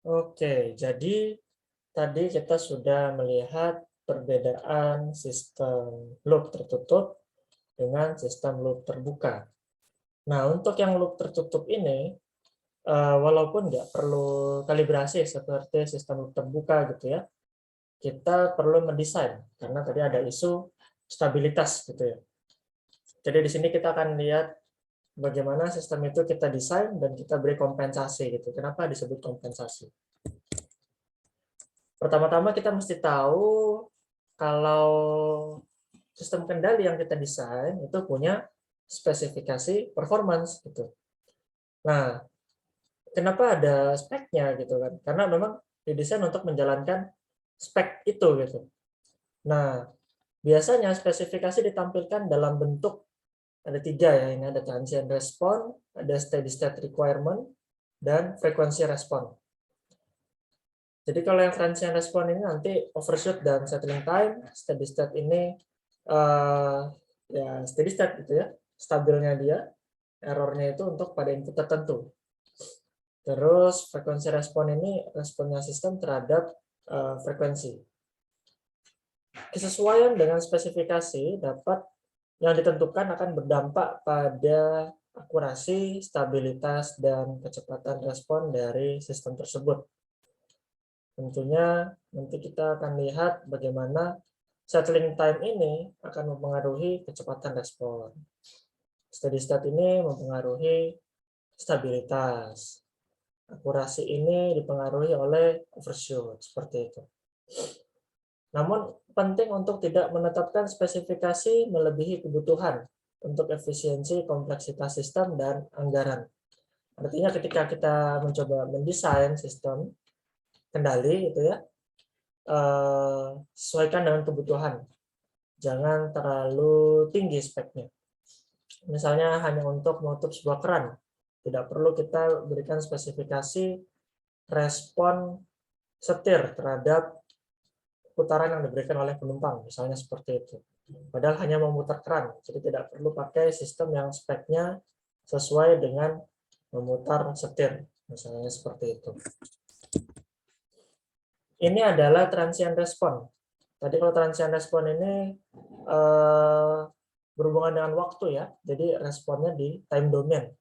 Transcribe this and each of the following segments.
Oke, jadi tadi kita sudah melihat perbedaan sistem loop tertutup dengan sistem loop terbuka. Nah, untuk yang loop tertutup ini, walaupun nggak perlu kalibrasi seperti sistem loop terbuka gitu ya, kita perlu mendesain karena tadi ada isu stabilitas gitu ya. Jadi di sini kita akan lihat bagaimana sistem itu kita desain dan kita beri kompensasi gitu. Kenapa disebut kompensasi? Pertama-tama kita mesti tahu kalau sistem kendali yang kita desain itu punya spesifikasi performance gitu. Nah, kenapa ada speknya gitu kan? Karena memang didesain untuk menjalankan spek itu gitu. Nah, biasanya spesifikasi ditampilkan dalam bentuk ada tiga ya, ini ada transient response, ada steady state requirement, dan frekuensi respon. Jadi kalau yang transient response ini nanti overshoot dan settling time, steady state ini ya steady state gitu ya, stabilnya dia, errornya itu untuk pada input tertentu. Terus frekuensi respon ini responnya sistem terhadap frekuensi. Kesesuaian dengan spesifikasi dapat yang ditentukan akan berdampak pada akurasi, stabilitas, dan kecepatan respon dari sistem tersebut. Tentunya nanti kita akan lihat bagaimana settling time ini akan mempengaruhi kecepatan respon. Steady state ini mempengaruhi stabilitas. Akurasi ini dipengaruhi oleh overshoot, seperti itu. Namun penting untuk tidak menetapkan spesifikasi melebihi kebutuhan untuk efisiensi, kompleksitas sistem, dan anggaran. Artinya ketika kita mencoba mendesain sistem kendali itu ya, sesuaikan dengan kebutuhan. Jangan terlalu tinggi speknya. Misalnya hanya untuk menutup sebuah keran, tidak perlu kita berikan spesifikasi respon setir terhadap putaran yang diberikan oleh penumpang, misalnya seperti itu. Padahal hanya memutar keran, jadi tidak perlu pakai sistem yang speknya sesuai dengan memutar setir, misalnya seperti itu. Ini adalah transient respon. Tadi kalau transient respon ini berhubungan dengan waktu ya, jadi responnya di time domain.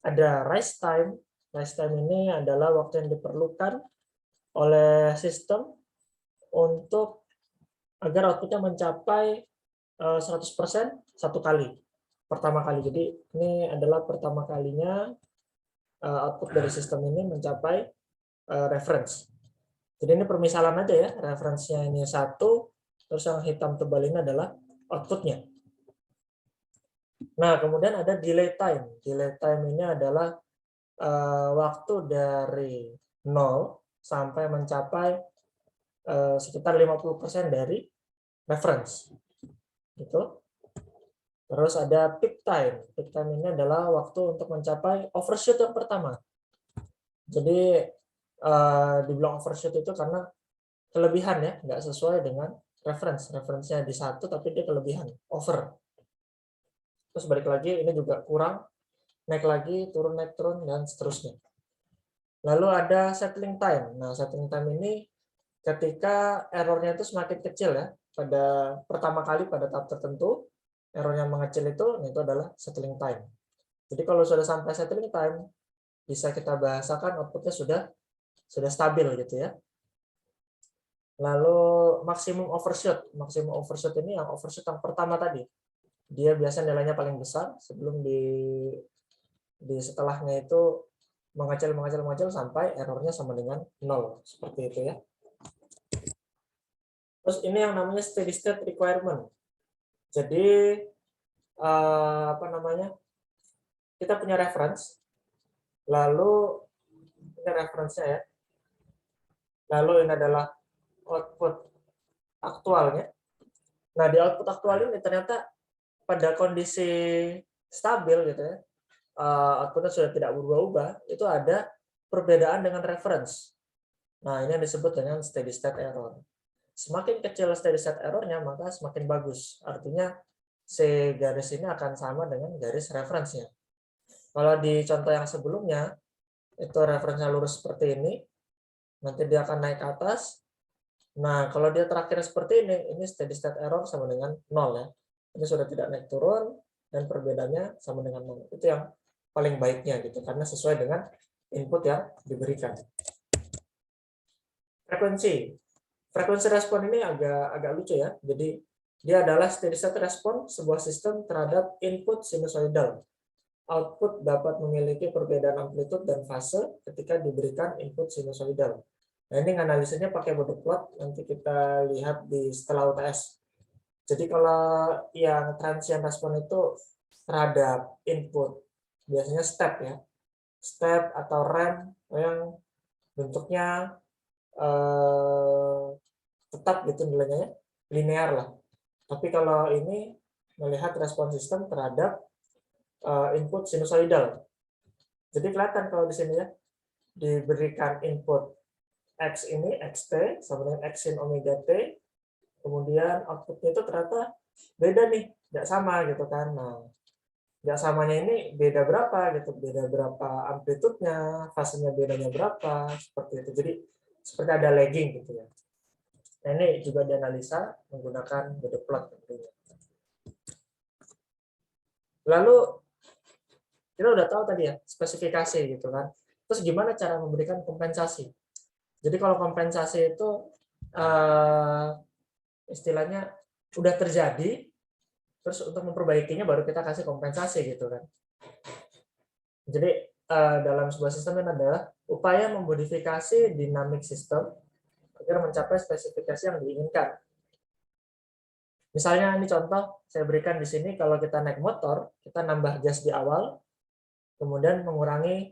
Ada rise time. Rise time ini adalah waktu yang diperlukan oleh sistem untuk agar outputnya mencapai 100% satu kali, pertama kali. Jadi ini adalah pertama kalinya output dari sistem ini mencapai reference. Jadi ini permisalan aja ya, referensinya ini satu, terus yang hitam tebal ini adalah outputnya. Nah, kemudian ada delay time. Delay time ini adalah waktu dari 0 sampai mencapai sekitar 50% dari reference. Gitu. Terus ada peak time. Peak time ini adalah waktu untuk mencapai overshoot yang pertama. Jadi dibilang overshoot itu karena kelebihan ya, nggak sesuai dengan reference. Referensinya di satu tapi dia kelebihan, over. Terus balik lagi, ini juga kurang, naik lagi, turun, naik, turun, dan seterusnya. Lalu ada settling time. Nah, settling time ini ketika errornya itu semakin kecil ya, pada pertama kali pada tahap tertentu, error yang mengecil itu adalah settling time. Jadi kalau sudah sampai settling time, bisa kita bahasakan outputnya sudah stabil gitu ya. Lalu maksimum overshoot. Maksimum overshoot ini yang overshoot yang pertama tadi. Dia biasa nilainya paling besar sebelum di setelahnya itu mengecil sampai errornya sama dengan 0. Seperti itu ya. Terus ini yang namanya steady state requirement. Jadi apa namanya? Kita punya reference, lalu ini referensinya ya. Lalu ini adalah output aktualnya. Nah, di output aktual ini ternyata pada kondisi stabil gitu ya, outputnya sudah tidak berubah-ubah, itu ada perbedaan dengan reference. Nah, ini yang disebut dengan steady state error. Semakin kecil steady state errornya, maka semakin bagus. Artinya, si garis ini akan sama dengan garis referensinya. Kalau di contoh yang sebelumnya, itu referensinya lurus seperti ini, nanti dia akan naik ke atas. Nah, kalau dia terakhir seperti ini steady state error sama dengan 0 ya. Ini sudah tidak naik turun, dan perbedaannya sama dengan 0. Itu yang paling baiknya gitu, karena sesuai dengan input yang diberikan. Frekuensi respon ini agak lucu ya. Jadi dia adalah steady state respon sebuah sistem terhadap input sinusoidal. Output dapat memiliki perbedaan amplitude dan fase ketika diberikan input sinusoidal. Nah, ini analisanya pakai Bode plot, nanti kita lihat di setelah UTS. Jadi kalau yang transient respon itu terhadap input, biasanya step ya. Step atau ramp yang bentuknya tetap gitu nilainya, linear lah. Tapi kalau ini melihat respon sistem terhadap input sinusoidal. Jadi kelihatan kalau di sini ya, diberikan input X ini, XT, sama dengan X sin omega T, kemudian outputnya itu ternyata beda nih, tidak sama gitu kan. Nah, tidak samanya ini beda berapa gitu, beda berapa amplitudenya, fasenya bedanya berapa, seperti itu. Jadi seperti ada lagging gitu ya. Nah, ini juga dianalisa menggunakan Bode plot tentunya. Lalu kita udah tahu tadi ya spesifikasi gitu kan. Terus gimana cara memberikan kompensasi? Jadi kalau kompensasi itu istilahnya udah terjadi, terus untuk memperbaikinya baru kita kasih kompensasi gitu kan. Jadi dalam sebuah sistem ini adalah upaya memodifikasi dinamik sistem agar mencapai spesifikasi yang diinginkan. Misalnya ini contoh saya berikan di sini, kalau kita naik motor, kita nambah gas di awal, kemudian mengurangi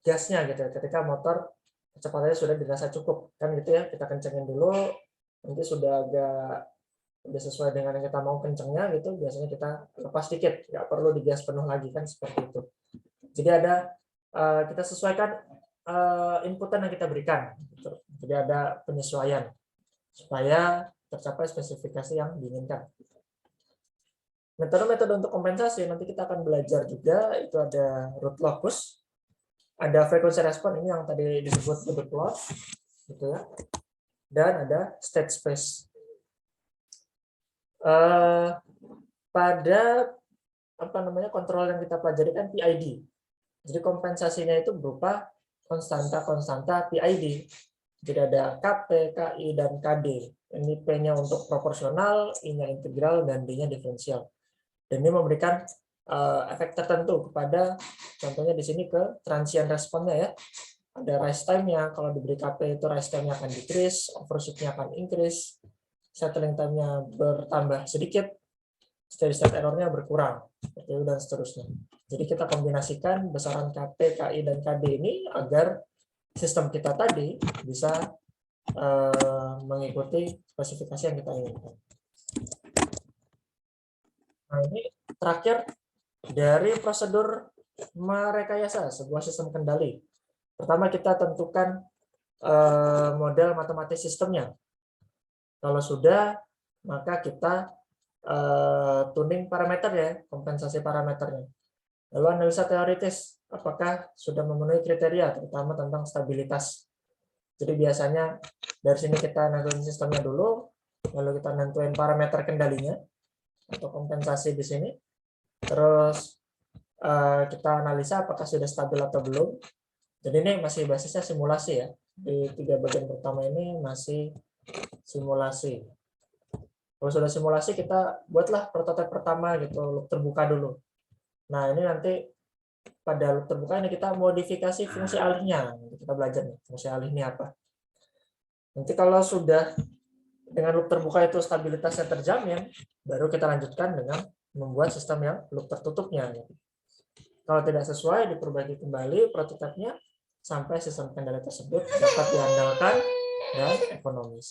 gasnya gitu ketika motor kecepatannya sudah dirasa cukup kan gitu ya, kita kencengin dulu, nanti sudah sesuai dengan yang kita mau kencengnya gitu, biasanya kita lepas sedikit, nggak perlu digas penuh lagi kan, seperti itu. Jadi ada kita sesuaikan inputan yang kita berikan gitu. Jadi ada penyesuaian supaya tercapai spesifikasi yang diinginkan. Metode-metode untuk kompensasi nanti kita akan belajar juga, itu ada root locus, ada frekuensi respon, ini yang tadi disebut Bode plot gitu ya, dan ada state space. Pada kontrol yang kita pelajari kan PID. Jadi kompensasinya itu berupa konstanta PID. Jadi ada KP, KI, dan KD. Ini P-nya untuk proporsional, I-nya integral, dan D-nya diferensial. Dan ini memberikan efek tertentu kepada, contohnya di sini ke transient responnya ya. Ada rise time-nya, kalau diberi KP itu rise time-nya akan decrease, overshoot-nya akan increase, settling time-nya bertambah sedikit, steady state error-nya berkurang, dan seterusnya. Jadi kita kombinasikan besaran KP, KI, dan KD ini agar sistem kita tadi bisa mengikuti spesifikasi yang kita inginkan. Nah, ini terakhir dari prosedur merekayasa sebuah sistem kendali. Pertama kita tentukan model matematis sistemnya. Kalau sudah, maka kita tuning parameter ya, kompensasi parameternya. Lalu analisa teoritis, apakah sudah memenuhi kriteria, terutama tentang stabilitas. Jadi biasanya dari sini kita nentuin sistemnya dulu, lalu kita nentuin parameter kendalinya atau kompensasi di sini. Terus kita analisa apakah sudah stabil atau belum. Jadi ini masih basisnya simulasi ya. Di 3 bagian pertama ini masih simulasi. Kalau sudah simulasi, kita buatlah prototipe pertama gitu, loop terbuka dulu. Nah, ini nanti pada loop terbuka ini kita modifikasi fungsi alihnya. Kita belajar nih, fungsi alih ini apa. Nanti kalau sudah dengan loop terbuka itu stabilitasnya terjamin, baru kita lanjutkan dengan membuat sistem yang loop tertutupnya. Kalau tidak sesuai, diperbaiki kembali prototipenya sampai sistem kendali tersebut dapat diandalkan dan ekonomis.